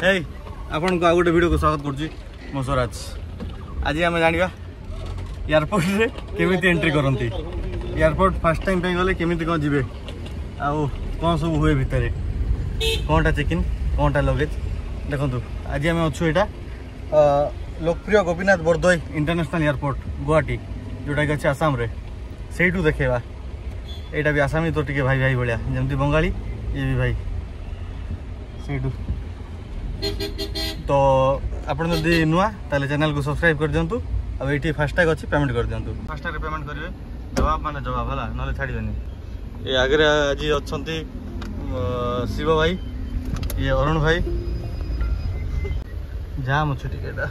हे आपन को आ गोटे वीडियो को स्वागत करछि मो स्वराज। आज आम जाना एयरपोर्ट रे केमिति एंट्री करती एयरपोर्ट फर्स्ट टाइम पे गले केमिति कौन जीवे आउ कौन सब हुए भितर कौनटा चेक इन कौनटा लगेज देखु। आज आम अच्छु यहाँ लोकप्रिय गोपीनाथ बरदई इंटरनेशनल एयरपोर्ट गुवाहाटी जोटा कि अच्छे आसाम रे सेठू देखेवा। यहाँ भी आसामी तो टे भाई भाई भाया जमती बंगाली ये भी भाई सेठू। तो आपन जदि नुआ ताले चैनल को सब्सक्राइब कर दिंतु। अब ये फास्टैग अच्छी पेमेंट कर दिंतु। फास्टैग पेमेंट करेंगे जवाब माने जवाब है ना छाड़बे। ये आगे आज अच्छा शिव भाई ये अरुण भाई जाम अच्छे टिकेटा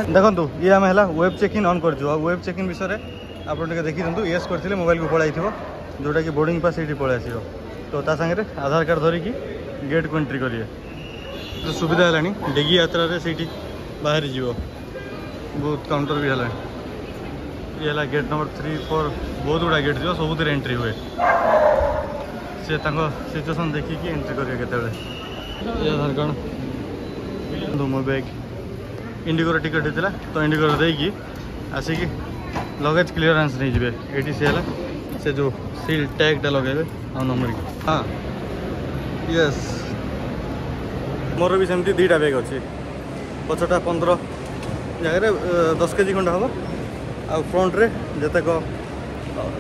देखु ये आम है वेब चेक इन ऑन कर वेब चेक इन विषय आप देखी दिखाँ येस करते मोबाइल को पलाई जोटा कि बोर्डिंग पास ये पलि आस तो सागर आधार कार्ड धरिकी गेट को एंट्री करेंगे। तो सुविधा है डेगी यात्रा से बाहर जीव बहुत काउंटर भी है। ये है गेट नंबर 3, 4 बहुत गुड़ा गेट जो सब एंट्री हुए से सिचुएसन देखिकी एंट्री करेंगे केते ये आधार कार्ड मो बैग इंडिगोर टिकट होता तो इंडिगोर देकी आसिकी लगेज क्लीयरेंस नहीं जी ये से जो सील टैगटा लगे आ नंबर की। हाँ यस मोर भी सेमती 2टा बैग अच्छी पछटा 15 जगह 10 केजी खंड हम आ फ्रंट रे जतक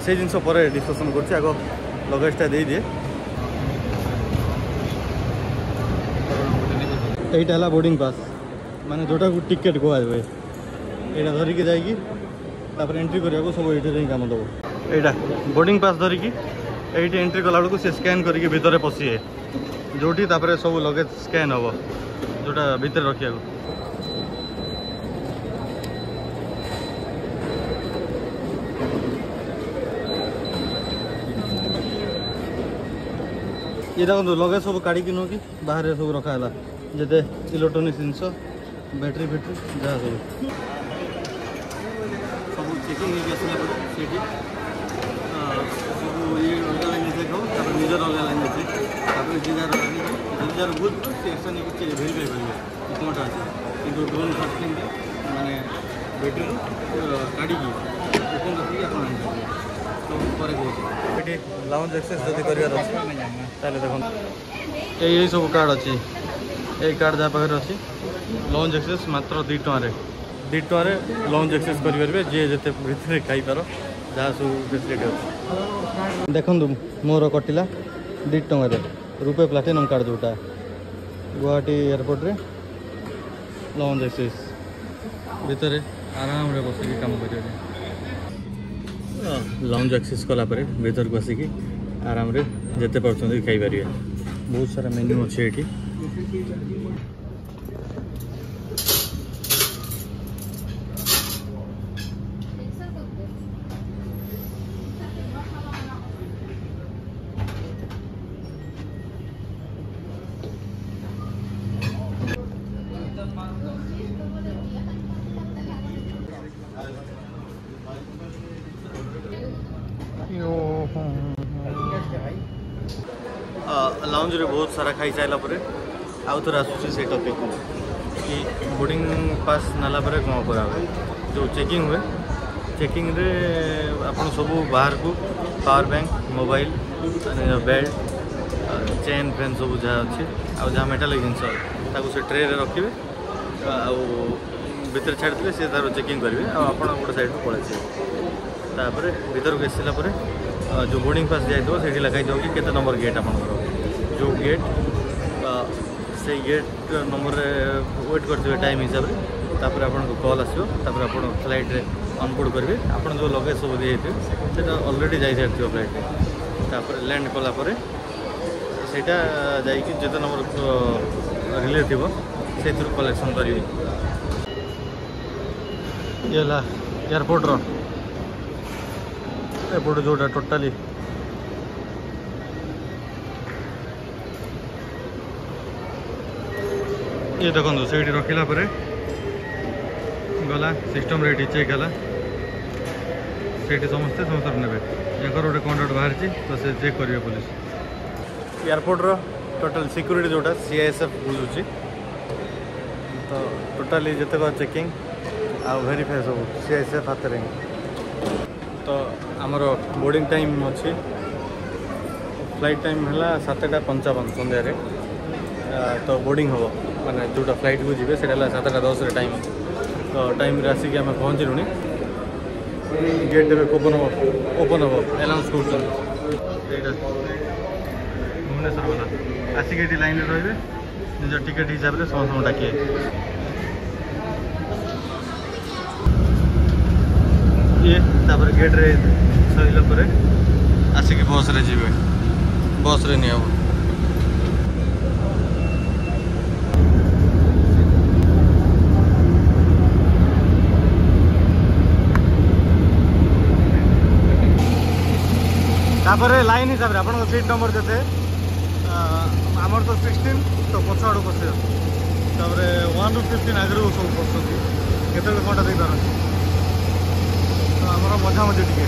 से जिन डिस्कसन कर लगेजटा दे दिए। यहाँ है बोर्डिंग पास माने जोटा को टिकेट कहुए यहाँ धरिकी जाइए एंट्री करने सब ये कम दब। यहाँ बोर्डिंग पास धरिकी ये एंट्री कला बेलू से स्कैन करके भितर पशिए जोटी सब लगेज स्कैन हम जोटा भितर रखा ये देखो लगेज सब काढ़ी नु कि बाहर सब रखा है जिते इलेक्ट्रोनिक्स जिनस बैटरी फैटरी जहाँ सब चेकिंग सब ये अलग लाइन देखो निजर अलग लाइन अच्छे जार बुझ से एक्शन भेरीफाई करेंगे कौनटा अच्छे कि ड्रोन फास्टिंग माने बैटरी काढ़ी ओपन रखिए आप लाउंज एक्सेस जब कर देखो सब कार्ड अच्छी ये कार्ड जहाँ पाखे अच्छी लॉन्च एक्सेस मात्र 2 टकर लॉन्च एक्सेस करेंगे जी जिते भितर खाई पार जहाँ सब फैसिलिटी अच्छे। देखु मोर कटिला 2 टकर रुपे प्लाटिनम कार्ड जोटा गुवाहाटी एयरपोर्ट रे लॉन्च एक्सेस भितर आराम रे बस काम कर लॉन्च एक्सेस कलापर भीतर को आसिकी आराम रे जिते पार्टी खाई पारे। बहुत सारा मेन्यू अच्छे ये लाउंज रे बहुत सारा खाई सारा आउ थे आसूसी से टपिक कि बोर्डिंग पास नाला कौन करा जो चेकिंग हुए चेकिंग रे आपन सब बाहर को power bank mobile belt chain fan सब जहाँ अच्छे आ जहाँ मेटालिक जिनस से ट्रे रखिए भितर छाड़ी से तार चेकिंग करेंगे आप गोटे साइड को पलैसे भीतर को आसला जो बोर्डिंग पास जाइए से लिखाई कि केते नंबर गेट आप जो गेट से गेट नंबर वेट करते टाइम हिसाब से आपको कॉल आसो आप फ्लाइट रे अनबोर्ड करेंगे आप जो लगेज सब दिए से अलरेडी जा सारी फ्लाइट लैंड कलापर से जिते नंबर रिले थी से कलेक्शन करेंगे। ये एयरपोर्ट एयरपोर्ट जोटा टोटाली ये देखो से रखला गला सिस्टम रे चेक है से समस्ते समस्त ने गोटे कंडक्ट बाहर तो से चेक करेंगे पुलिस एयरपोर्ट रो टोटल सिक्यूरीटी जोटा CISF बुझुची तो टोटाली जिते चेकिंग आ वेरीफाई सब CISF हाथ में तो आमर बोर्डिंग टाइम अच्छी फ्लाइट टाइम है 7:55 संध्यारे तो बोर्डिंग हम माने जोटा फ्लाइट को जी से 7:10 टाइम तो टाइम आसिक आम पहुँचलुनी गेट ओपन हम एनाउंस कर भुवनेश्वर वाला आसिक ये लाइन रे निज टिकेट हिसाब से समस्त डाकिए ये तापर गेट रे सहिला पर आसिक बस रे जीवे बस रे नहीं हम लाइन हिसाब से आप सीट नंबर देते आमर तो 16 तो पछ आड़ पशे तापर 1 ରୁ 15 आगे सब बसुँच केत घंटा दे पार तो आमर मजा मजी टे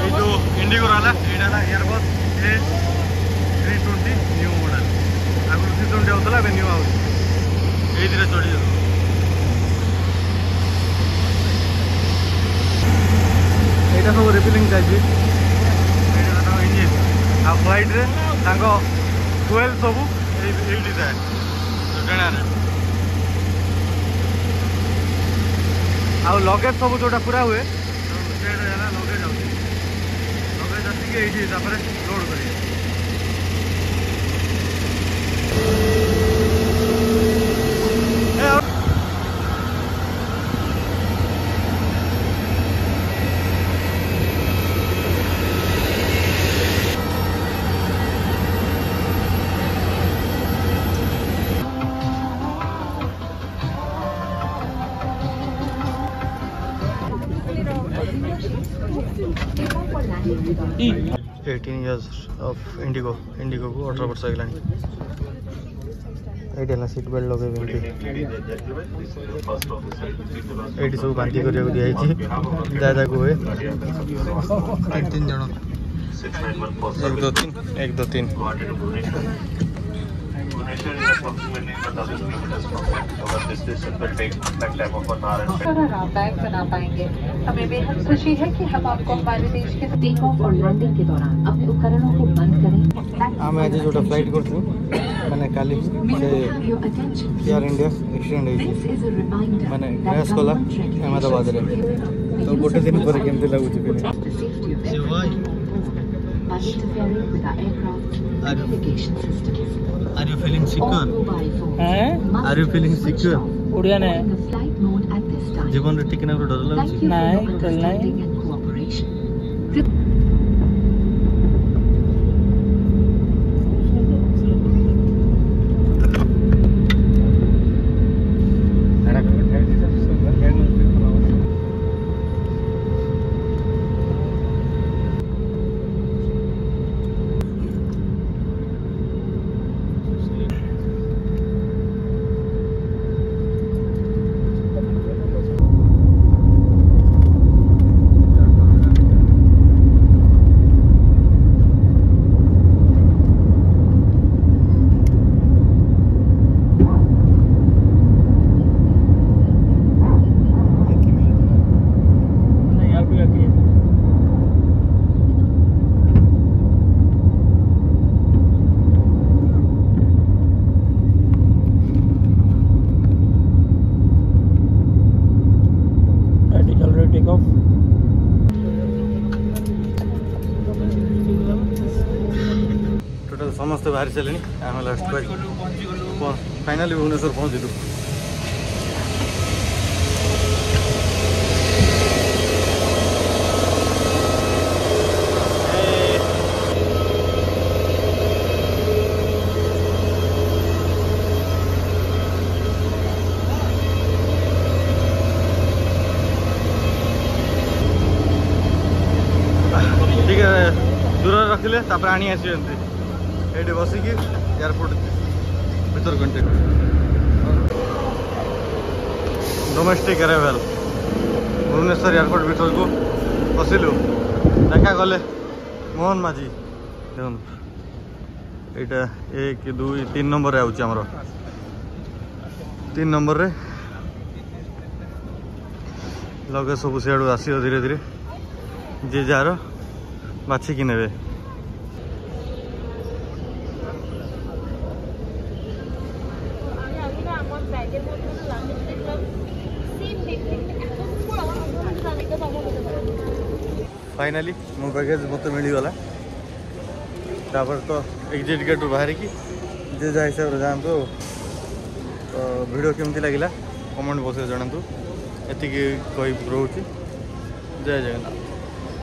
ये जो इंडिगो रहा यहाँ एयरबस A320 न्यू मॉडल आगुरी 320 होता है न्यू आउट ये चढ़ी यहाँ सब रिफिलिंग चाहिए आ फ्लाइट रे 12 सब ये थाए टेणार आ लगेज सब जोटा पूरा हुए लगेज लगेज आसिक ये लोड करेंगे E 18 years of Indigo को 18 वर्ष होगा ये सीट बेल्ट लगे ये सब बांधी करने दिखाई दादा को हुए 3 जन 1 2 3 बैंक बना पाएंगे। हमें बेहद खुशी है कि हम आपको हमारे देश के टेक ऑफ और लैंडिंग के दौरान अपने उपकरणों को बंद करें। आम आज जो फ्लाइट करूँ मैंने काली से एयर इंडिया एक्सीडेंट होती मैंने क्रैश कला अहमदाबाद रे तो गोटे दिन पर केमती लगुच Are you feeling secure? Are you feeling secure? Odia ने जीवन रे टिकना डर लगुची नहीं डर नहीं टोटल समस्त बाहरी सारे आम लास्ट फाइनाली भुवनेश्वर पहुँचलु दूर रखिले आनी आस ये बसिकी एयरपोर्ट भर कंटे डोमेस्टिक अराइवल भुवनेश्वर एयरपोर्ट भीतर को पशिलु देखा गले मोहन माझी देखो यहाँ 1 2 3 नंबर आमर 3 नंबर रे लगे सब सियाड़ू आसो धीरे धीरे जे जार बाछिकी ने फाइनाली मो पैकेज मत मिलगला तापर तो एग्जिट गेट बाहर की जे जा हिसाब से जातु तो वीडियो केमती लगे कमेंट बॉक्स में जनातु एति कही रोचे जय जगन्नाथ।